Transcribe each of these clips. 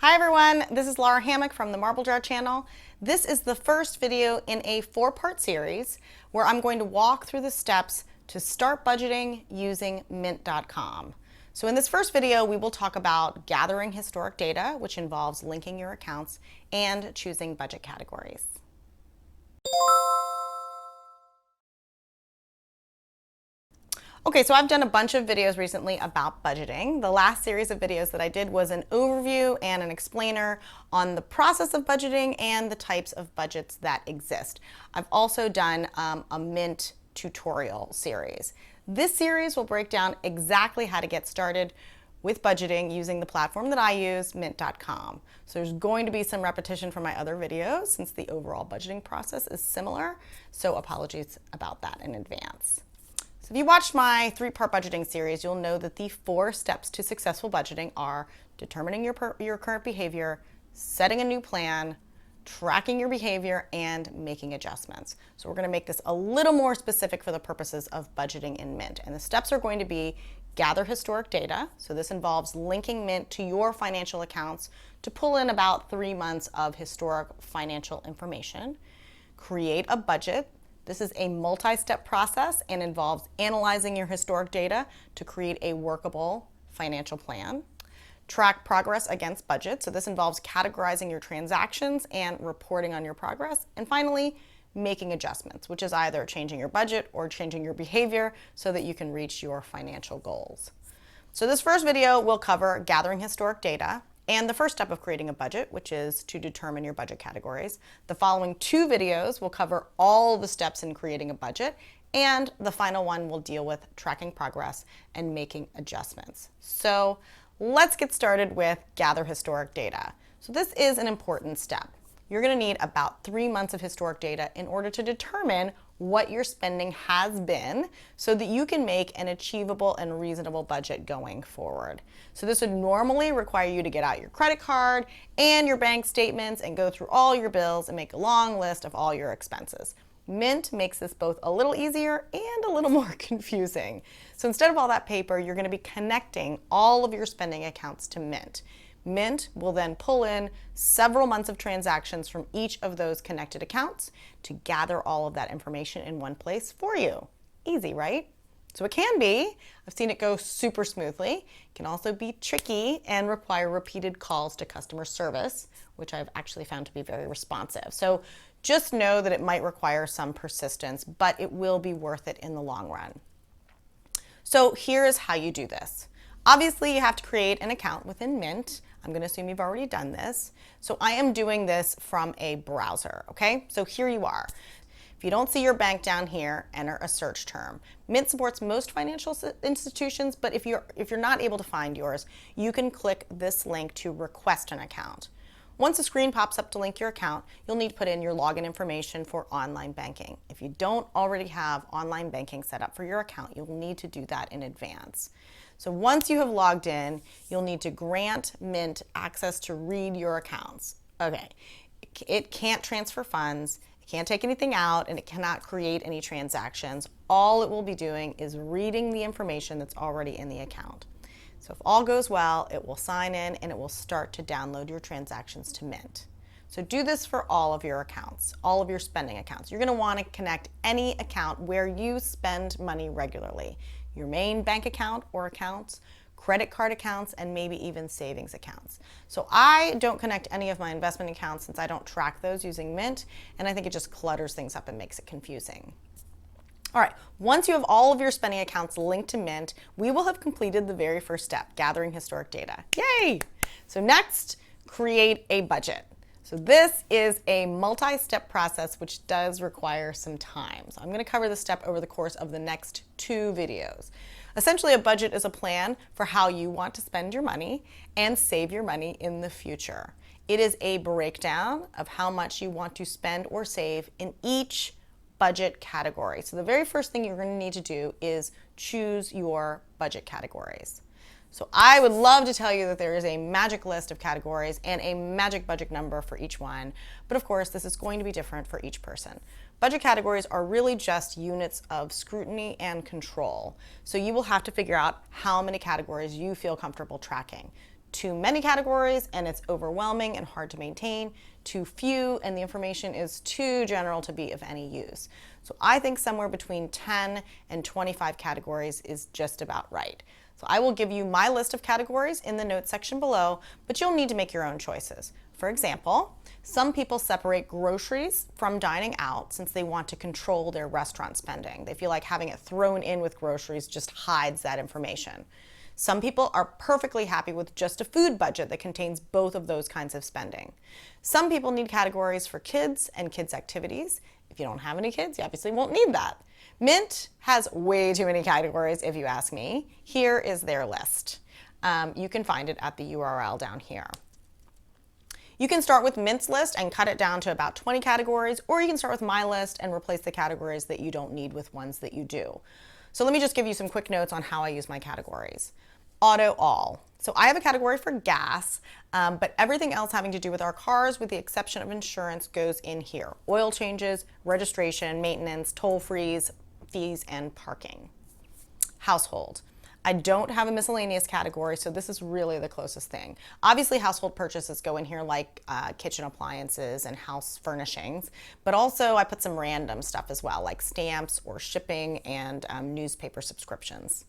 Hi everyone, this is Lara Hammock from the Marble Jar channel. This is the first video in a 4-part series where I'm going to walk through the steps to start budgeting using Mint.com. So in this first video, we will talk about gathering historic data, which involves linking your accounts and choosing budget categories. Okay, so I've done a bunch of videos recently about budgeting. The last series of videos that I did was an overview and an explainer on the process of budgeting and the types of budgets that exist. I've also done a Mint tutorial series. This series will break down exactly how to get started with budgeting using the platform that I use, Mint.com. So there's going to be some repetition from my other videos since the overall budgeting process is similar, so apologies about that in advance. If you watched my 3-part budgeting series, you'll know that the 4 steps to successful budgeting are determining your current behavior, setting a new plan, tracking your behavior, and making adjustments. So we're going to make this a little more specific for the purposes of budgeting in Mint. And the steps are going to be gather historic data. So this involves linking Mint to your financial accounts to pull in about 3 months of historic financial information. Create a budget. This is a multi-step process and involves analyzing your historic data to create a workable financial plan. Track progress against budget. So this involves categorizing your transactions and reporting on your progress. And finally, making adjustments, which is either changing your budget or changing your behavior so that you can reach your financial goals. So this first video will cover gathering historic data and the first step of creating a budget, which is to determine your budget categories. The following 2 videos will cover all the steps in creating a budget, and the final one will deal with tracking progress and making adjustments. So let's get started with gather historic data. So this is an important step. You're going to need about 3 months of historic data in order to determine what your spending has been so that you can make an achievable and reasonable budget going forward. So this would normally require you to get out your credit card and your bank statements and go through all your bills and make a long list of all your expenses. Mint makes this both a little easier and a little more confusing. So instead of all that paper, you're going to be connecting all of your spending accounts to Mint. Mint will then pull in several months of transactions from each of those connected accounts to gather all of that information in one place for you. Easy, right? So it can be. I've seen it go super smoothly. It can also be tricky and require repeated calls to customer service, which I've actually found to be very responsive. So just know that it might require some persistence, but it will be worth it in the long run. So here's how you do this. Obviously, you have to create an account within Mint. I'm going to assume you've already done this. So I am doing this from a browser, okay? So here you are. If you don't see your bank down here, enter a search term. Mint supports most financial institutions, but if you're not able to find yours, you can click this link to request an account. Once a screen pops up to link your account, you'll need to put in your login information for online banking. If you don't already have online banking set up for your account, you'll need to do that in advance. So once you have logged in, you'll need to grant Mint access to read your accounts. Okay, it can't transfer funds, it can't take anything out, and it cannot create any transactions. All it will be doing is reading the information that's already in the account. So if all goes well, it will sign in and it will start to download your transactions to Mint. So do this for all of your accounts, all of your spending accounts. You're going to want to connect any account where you spend money regularly. Your main bank account or accounts, credit card accounts, and maybe even savings accounts. So I don't connect any of my investment accounts since I don't track those using Mint, and I think it just clutters things up and makes it confusing. All right, once you have all of your spending accounts linked to Mint, we will have completed the very first step, gathering historic data. Yay! So next, create a budget. So this is a multi-step process which does require some time. So I'm going to cover this step over the course of the next 2 videos. Essentially, a budget is a plan for how you want to spend your money and save your money in the future. It is a breakdown of how much you want to spend or save in each budget category. So the very first thing you're going to need to do is choose your budget categories. So I would love to tell you that there is a magic list of categories and a magic budget number for each one, but of course this is going to be different for each person. Budget categories are really just units of scrutiny and control. So you will have to figure out how many categories you feel comfortable tracking. too many categories and it's overwhelming and hard to maintain, too few and the information is too general to be of any use. So I think somewhere between 10 and 25 categories is just about right. So I will give you my list of categories in the notes section below, but you'll need to make your own choices. For example, some people separate groceries from dining out since they want to control their restaurant spending. They feel like having it thrown in with groceries just hides that information. Some people are perfectly happy with just a food budget that contains both of those kinds of spending. Some people need categories for kids and kids' activities. If you don't have any kids, you obviously won't need that. Mint has way too many categories if you ask me. Here is their list. You can find it at the URL down here. You can start with Mint's list and cut it down to about 20 categories, or you can start with my list and replace the categories that you don't need with ones that you do. So let me just give you some quick notes on how I use my categories. Auto all. So I have a category for gas, but everything else having to do with our cars, with the exception of insurance, goes in here. Oil changes, registration, maintenance, toll-frees, fees, and parking. Household. I don't have a miscellaneous category, so this is really the closest thing. Obviously, household purchases go in here like kitchen appliances and house furnishings, but also I put some random stuff as well, like stamps or shipping and newspaper subscriptions.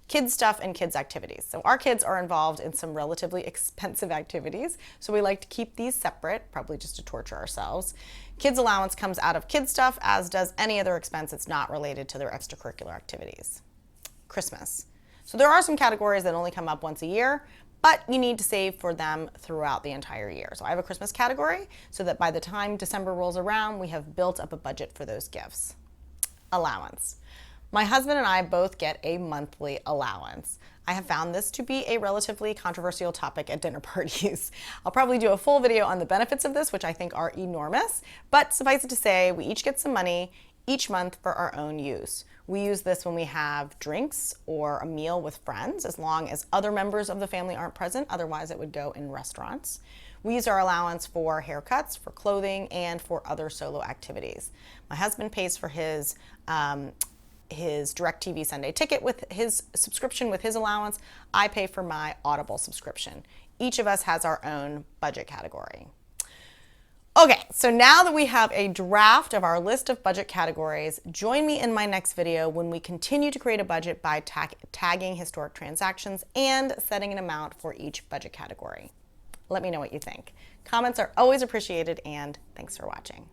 Kids stuff and kids activities. So our kids are involved in some relatively expensive activities, so we like to keep these separate, probably just to torture ourselves. Kids allowance comes out of kids stuff, as does any other expense that's not related to their extracurricular activities. Christmas. So there are some categories that only come up once a year, but you need to save for them throughout the entire year. So I have a Christmas category so that by the time December rolls around, we have built up a budget for those gifts. Allowance. My husband and I both get a monthly allowance. I have found this to be a relatively controversial topic at dinner parties. I'll probably do a full video on the benefits of this, which I think are enormous, but suffice it to say, we each get some money each month for our own use. We use this when we have drinks or a meal with friends, as long as other members of the family aren't present, otherwise it would go in restaurants. We use our allowance for haircuts, for clothing, and for other solo activities. My husband pays for his DirecTV Sunday ticket with his subscription with his allowance. I pay for my Audible subscription. Each of us has our own budget category. Okay, so now that we have a draft of our list of budget categories, join me in my next video when we continue to create a budget by tagging historic transactions and setting an amount for each budget category. Let me know what you think. Comments are always appreciated, and thanks for watching.